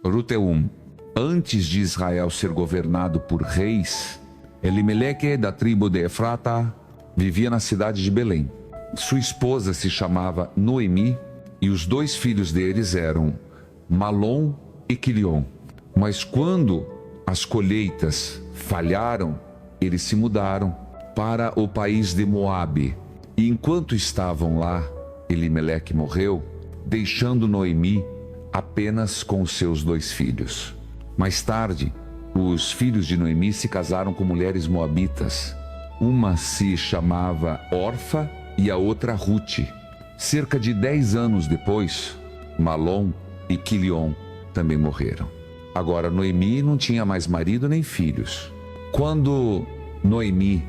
Ruteum. Antes de Israel ser governado por reis, Elimeleque, da tribo de Efrata, vivia na cidade de Belém. Sua esposa se chamava Noemi e os 2 filhos deles eram Malom e Quilion. Mas quando as colheitas falharam, eles se mudaram para o país de Moabe. E enquanto estavam lá, Elimeleque morreu, deixando Noemi apenas com os seus 2 filhos. Mais tarde, os filhos de Noemi se casaram com mulheres moabitas. Uma se chamava Orfa e a outra Rute. Cerca de 10 anos depois, Malom e Quilion também morreram. Agora, Noemi não tinha mais marido nem filhos. Quando Noemi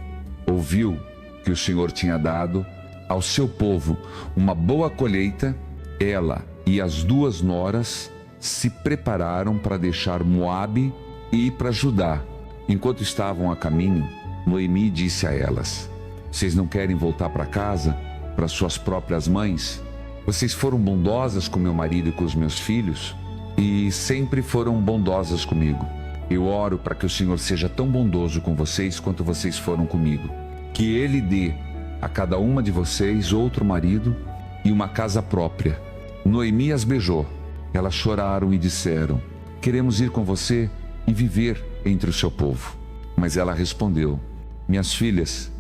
ouviu que o Senhor tinha dado ao seu povo uma boa colheita, ela e as 2 noras se prepararam para deixar Moabe e ir para Judá. Enquanto estavam a caminho, Noemi disse a elas: vocês não querem voltar para casa, para suas próprias mães? Vocês foram bondosas com meu marido e com os meus filhos e sempre foram bondosas comigo. Eu oro para que o Senhor seja tão bondoso com vocês quanto vocês foram comigo. Que Ele dê a cada uma de vocês outro marido e uma casa própria. Noemi as beijou. Elas choraram e disseram: queremos ir com você e viver entre o seu povo. Mas ela respondeu: minhas filhas,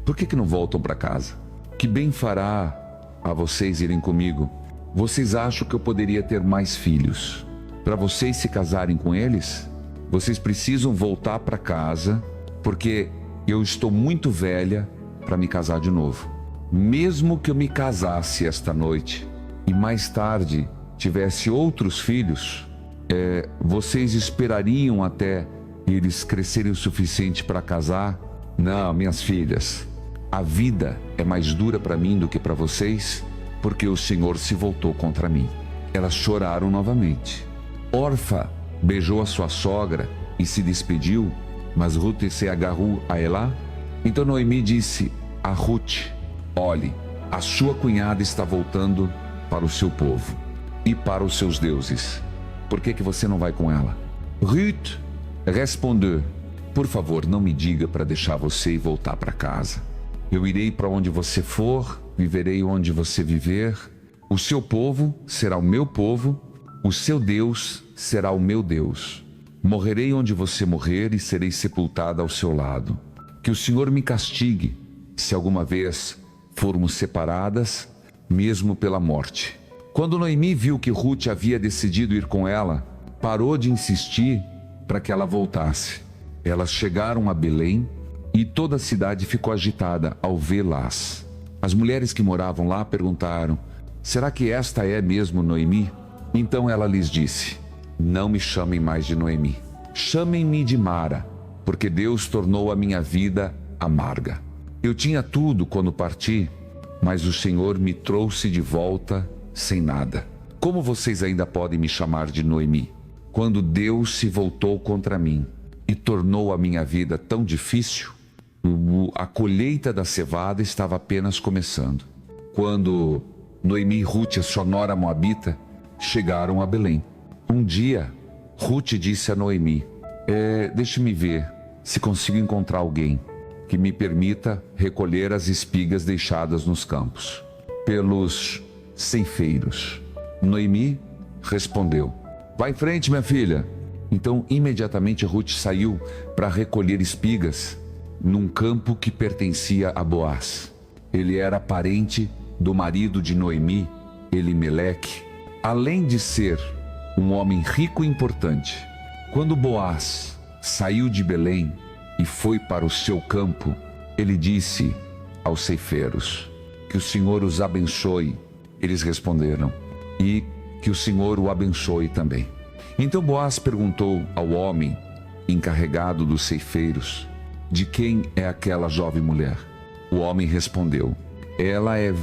por que não voltam para casa? Que bem fará a vocês irem comigo? Vocês acham que eu poderia ter mais filhos? Para vocês se casarem com eles? Vocês precisam voltar para casa, porque eu estou muito velha para me casar de novo. Mesmo que eu me casasse esta noite e mais tarde tivesse outros filhos, vocês esperariam até eles crescerem o suficiente para casar? Não, minhas filhas, a vida é mais dura para mim do que para vocês, porque o Senhor se voltou contra mim. Elas choraram novamente. Orfa beijou a sua sogra e se despediu, mas Rute se agarrou a ela. Então Noemi disse a Rute: olhe, a sua cunhada está voltando para o seu povo e para os seus deuses. Por que você não vai com ela? Ruth respondeu: por favor, não me diga para deixar você e voltar para casa. Eu irei para onde você for, viverei onde você viver. O seu povo será o meu povo, o seu Deus será o meu Deus. Morrerei onde você morrer e serei sepultada ao seu lado. Que o Senhor me castigue se alguma vez formos separadas, mesmo pela morte. Quando Noemi viu que Rute havia decidido ir com ela, parou de insistir para que ela voltasse. Elas chegaram a Belém e toda a cidade ficou agitada ao vê-las. As mulheres que moravam lá perguntaram: será que esta é mesmo Noemi? Então ela lhes disse: não me chamem mais de Noemi, chamem-me de Mara, porque Deus tornou a minha vida amarga. Eu tinha tudo quando parti, mas o Senhor me trouxe de volta sem nada. Como vocês ainda podem me chamar de Noemi, quando Deus se voltou contra mim e tornou a minha vida tão difícil? A colheita da cevada estava apenas começando, quando Noemi e Rute, a sua nora moabita, chegaram a Belém. Um dia, Rute disse a Noemi: deixe-me ver se consigo encontrar alguém que me permita recolher as espigas deixadas nos campos pelos ceifeiros. Noemi respondeu: vá em frente, minha filha. Então, imediatamente, Rute saiu para recolher espigas num campo que pertencia a Boaz. Ele era parente do marido de Noemi, Elimeleque, além de ser um homem rico e importante. Quando Boaz saiu de Belém e foi para o seu campo, ele disse aos ceifeiros: que o Senhor os abençoe. Eles responderam: e que o Senhor o abençoe também. Então Boaz perguntou ao homem encarregado dos ceifeiros: de quem é aquela jovem mulher? O homem respondeu: ela é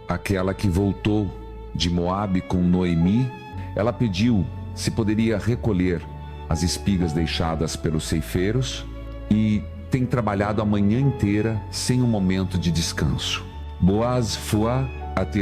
aquela que voltou de Moabe com Noemi. Ela pediu se poderia recolher as espigas deixadas pelos ceifeiros e tem trabalhado a manhã inteira sem um momento de descanso. Boaz foi a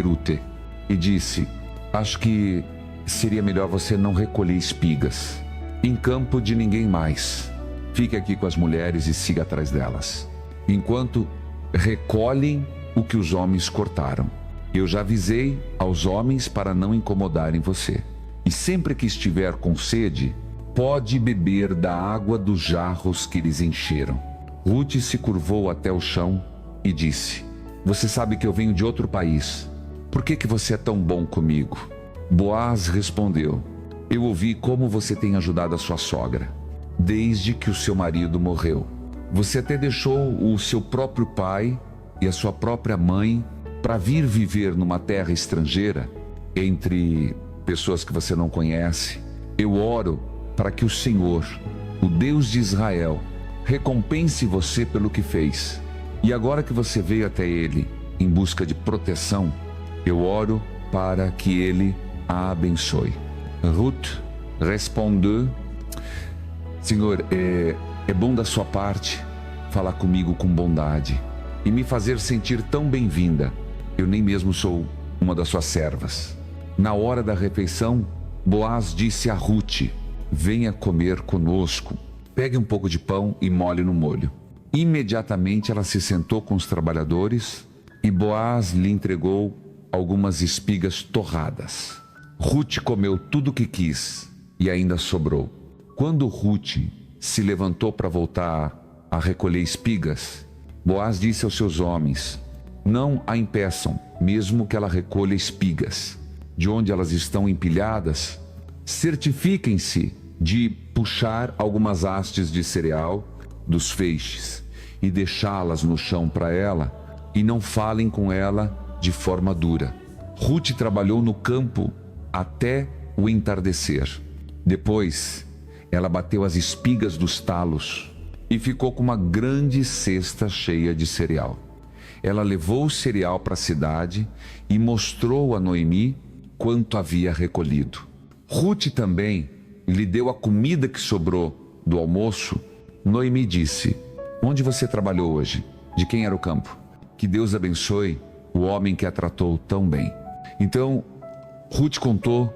Rute e disse: acho que seria melhor você não recolher espigas em campo de ninguém mais. Fique aqui com as mulheres e siga atrás delas, enquanto recolhem o que os homens cortaram. Eu já avisei aos homens para não incomodarem você. E sempre que estiver com sede, pode beber da água dos jarros que eles encheram. Ruth se curvou até o chão e disse: você sabe que eu venho de outro país. Por que você é tão bom comigo? Boaz respondeu: eu ouvi como você tem ajudado a sua sogra desde que o seu marido morreu. Você até deixou o seu próprio pai e a sua própria mãe para vir viver numa terra estrangeira, entre pessoas que você não conhece. Eu oro para que o Senhor, o Deus de Israel, recompense você pelo que fez. E agora que você veio até Ele em busca de proteção, eu oro para que Ele a abençoe. Ruth respondeu: Senhor, é bom da sua parte falar comigo com bondade e me fazer sentir tão bem-vinda. Eu nem mesmo sou uma das suas servas. Na hora da refeição, Boaz disse a Ruth: venha comer conosco. Pegue um pouco de pão e molhe no molho. Imediatamente ela se sentou com os trabalhadores e Boaz lhe entregou algumas espigas torradas. Ruth comeu tudo o que quis e ainda sobrou. Quando Ruth se levantou para voltar a recolher espigas, Boaz disse aos seus homens: não a impeçam, mesmo que ela recolha espigas. De onde elas estão empilhadas, certifiquem-se de puxar algumas hastes de cereal dos feixes e deixá-las no chão para ela, e não falem com ela de forma dura. Ruth trabalhou no campo até o entardecer. Depois, ela bateu as espigas dos talos e ficou com uma grande cesta cheia de cereal. Ela levou o cereal para a cidade e mostrou a Noemi quanto havia recolhido. Ruth também lhe deu a comida que sobrou do almoço. Noemi disse: onde você trabalhou hoje? De quem era o campo? Que Deus abençoe o homem que a tratou tão bem. Então, Ruth contou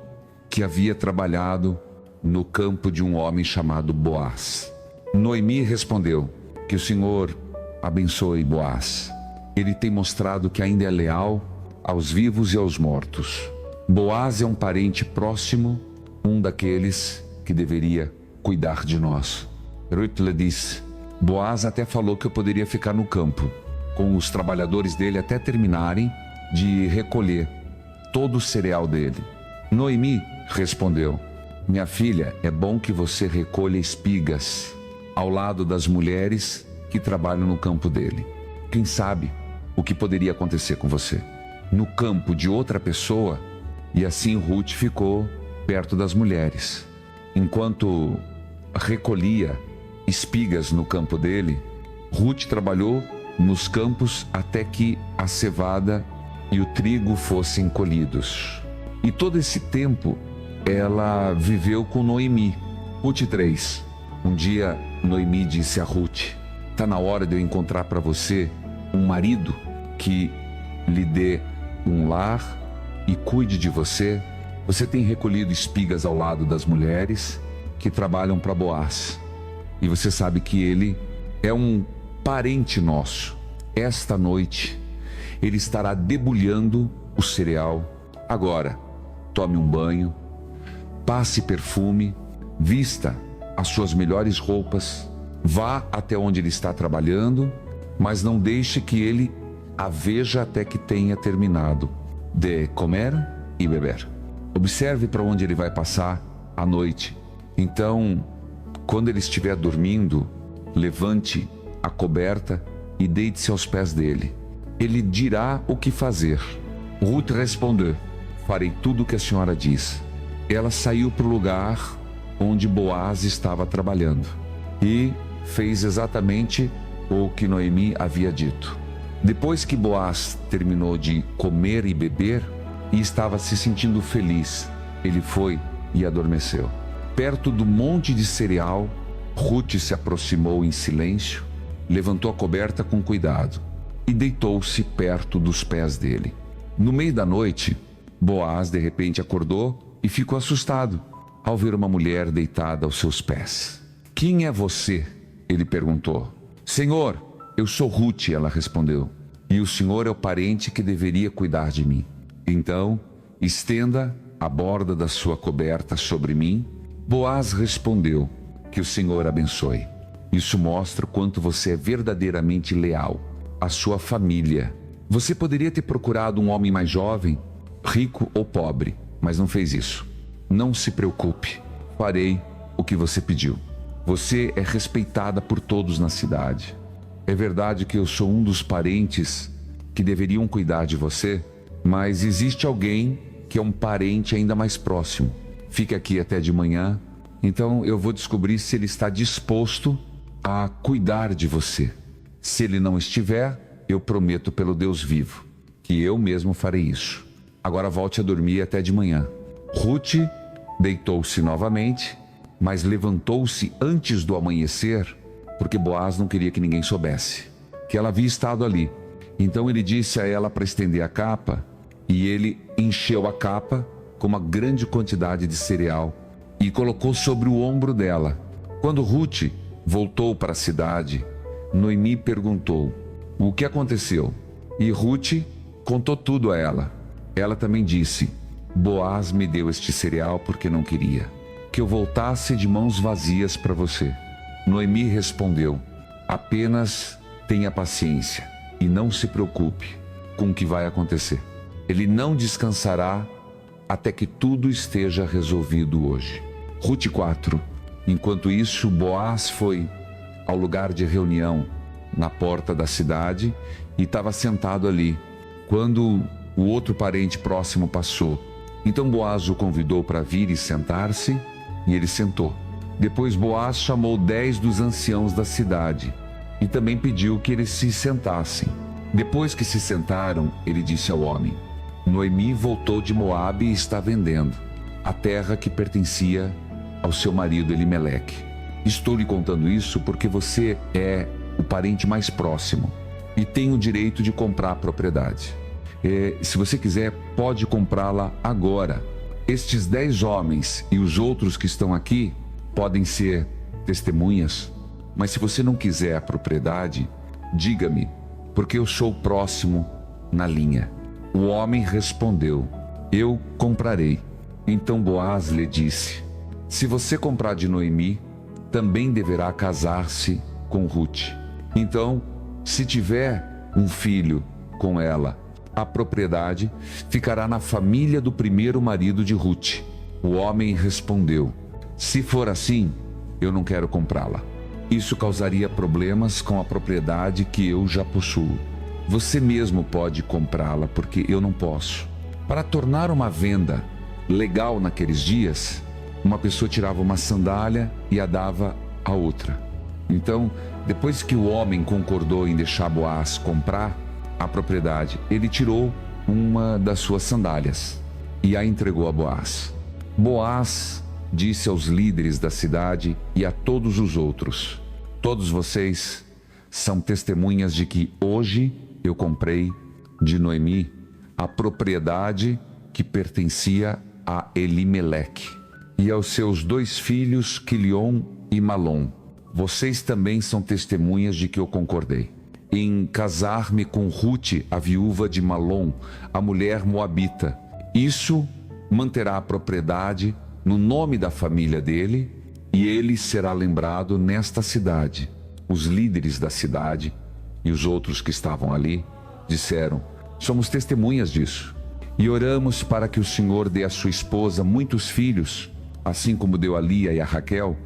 que havia trabalhado no campo de um homem chamado Boaz. Noemi respondeu: que o Senhor abençoe Boaz. Ele tem mostrado que ainda é leal aos vivos e aos mortos. Boaz é um parente próximo, um daqueles que deveria cuidar de nós. Ruth lhe disse: Boaz até falou que eu poderia ficar no campo com os trabalhadores dele até terminarem de recolher todo o cereal dele. Noemi respondeu: minha filha, é bom que você recolha espigas ao lado das mulheres que trabalham no campo dele. Quem sabe o que poderia acontecer com você no campo de outra pessoa? E assim Ruth ficou perto das mulheres. Enquanto recolhia espigas no campo dele, Ruth trabalhou nos campos até que a cevada e o trigo fossem colhidos. E todo esse tempo ela viveu com Noemi. Ruth 3. Um dia Noemi disse a Ruth: está na hora de eu encontrar para você um marido que lhe dê um lar e cuide de você. Você tem recolhido espigas ao lado das mulheres que trabalham para Boaz, e você sabe que ele é um parente nosso. Esta noite ele estará debulhando o cereal. Agora, tome um banho, passe perfume, vista as suas melhores roupas, vá até onde ele está trabalhando, mas não deixe que ele a veja até que tenha terminado de comer e beber. Observe para onde ele vai passar a noite. Então, quando ele estiver dormindo, levante a coberta e deite-se aos pés dele. Ele dirá o que fazer. Ruth respondeu: farei tudo o que a senhora diz. Ela saiu para o lugar onde Boaz estava trabalhando e fez exatamente o que Noemi havia dito. Depois que Boaz terminou de comer e beber e estava se sentindo feliz, ele foi e adormeceu. Perto do monte de cereal, Ruth se aproximou em silêncio, levantou a coberta com cuidado e deitou-se perto dos pés dele. No meio da noite, Boaz de repente acordou e ficou assustado ao ver uma mulher deitada aos seus pés. Quem é você? Ele perguntou. Senhor, eu sou Ruth, ela respondeu. E o senhor é o parente que deveria cuidar de mim. Então, estenda a borda da sua coberta sobre mim. Boaz respondeu, que o Senhor abençoe. Isso mostra o quanto você é verdadeiramente leal à sua família. Você poderia ter procurado um homem mais jovem, rico ou pobre, mas não fez isso. Não se preocupe, farei o que você pediu. Você é respeitada por todos na cidade. É verdade que eu sou um dos parentes que deveriam cuidar de você, mas existe alguém que é um parente ainda mais próximo. Fique aqui até de manhã, então eu vou descobrir se ele está disposto a cuidar de você. Se ele não estiver, eu prometo pelo Deus vivo, que eu mesmo farei isso. Agora volte a dormir até de manhã. Ruth deitou-se novamente, mas levantou-se antes do amanhecer, porque Boaz não queria que ninguém soubesse que ela havia estado ali. Então ele disse a ela para estender a capa, e ele encheu a capa com uma grande quantidade de cereal e colocou sobre o ombro dela. Quando Ruth voltou para a cidade, Noemi perguntou: o que aconteceu? E Ruth contou tudo a ela. Ela também disse: Boaz me deu este cereal porque não queria que eu voltasse de mãos vazias para você. Noemi respondeu: apenas tenha paciência e não se preocupe com o que vai acontecer. Ele não descansará até que tudo esteja resolvido hoje. Ruth 4. Enquanto isso, Boaz foi ao lugar de reunião na porta da cidade e estava sentado ali, quando o outro parente próximo passou. Então Boaz o convidou para vir e sentar-se, e ele sentou. Depois Boaz chamou 10 dos anciãos da cidade e também pediu que eles se sentassem. Depois que se sentaram, ele disse ao homem: Noemi voltou de Moabe e está vendendo a terra que pertencia ao seu marido Elimeleque. Estou lhe contando isso porque você é o parente mais próximo e tem o direito de comprar a propriedade. Se você quiser, pode comprá-la agora. Estes 10 homens e os outros que estão aqui podem ser testemunhas, mas se você não quiser a propriedade, diga-me, porque eu sou próximo na linha. O homem respondeu: eu comprarei. Então Boaz lhe disse: se você comprar de Noemi, também deverá casar-se com Ruth. Então, se tiver um filho com ela, a propriedade ficará na família do primeiro marido de Ruth. O homem respondeu: se for assim, eu não quero comprá-la. Isso causaria problemas com a propriedade que eu já possuo. Você mesmo pode comprá-la, porque eu não posso. Para tornar uma venda legal naqueles dias, uma pessoa tirava uma sandália e a dava a outra. Então, depois que o homem concordou em deixar Boaz comprar a propriedade, ele tirou uma das suas sandálias e a entregou a Boaz. Boaz disse aos líderes da cidade e a todos os outros: todos vocês são testemunhas de que hoje eu comprei de Noemi a propriedade que pertencia a Elimeleque e aos seus 2 filhos, Quilion e Malom. Vocês também são testemunhas de que eu concordei em casar-me com Ruth, a viúva de Malom, a mulher moabita. Isso manterá a propriedade no nome da família dele, e ele será lembrado nesta cidade. Os líderes da cidade e os outros que estavam ali disseram: somos testemunhas disso, e oramos para que o Senhor dê à sua esposa muitos filhos, assim como deu a Lia e a Raquel,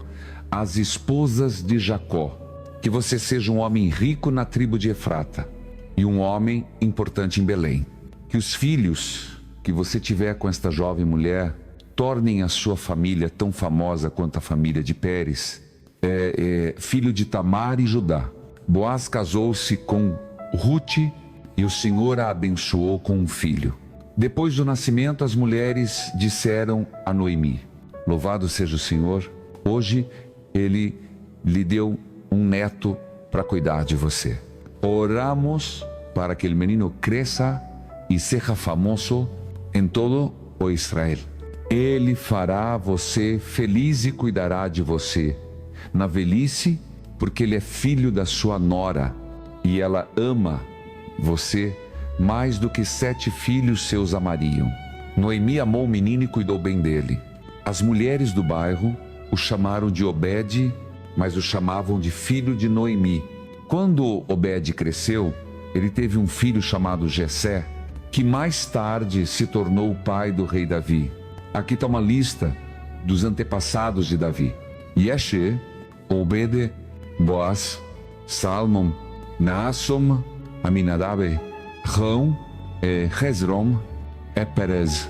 as esposas de Jacó. Que você seja um homem rico na tribo de Efrata e um homem importante em Belém. Que os filhos que você tiver com esta jovem mulher tornem a sua família tão famosa quanto a família de Pérez, filho de Tamar e Judá. Boaz casou-se com Ruth e o Senhor a abençoou com um filho. Depois do nascimento, as mulheres disseram a Noemi: louvado seja o Senhor, hoje ele lhe deu um neto para cuidar de você. Oramos para que o menino cresça e seja famoso em todo o Israel. Ele fará você feliz e cuidará de você na velhice, porque ele é filho da sua nora e ela ama você mais do que 7 filhos seus amariam. Noemi amou o menino e cuidou bem dele. As mulheres do bairro o chamaram de Obed, mas o chamavam de filho de Noemi. Quando Obed cresceu, ele teve um filho chamado Jessé, que mais tarde se tornou o pai do rei Davi. Aqui está uma lista dos antepassados de Davi: Yeshe, Obed, Boaz, Salmon, Naasson, Aminadab, Rão, Hezron, Perez.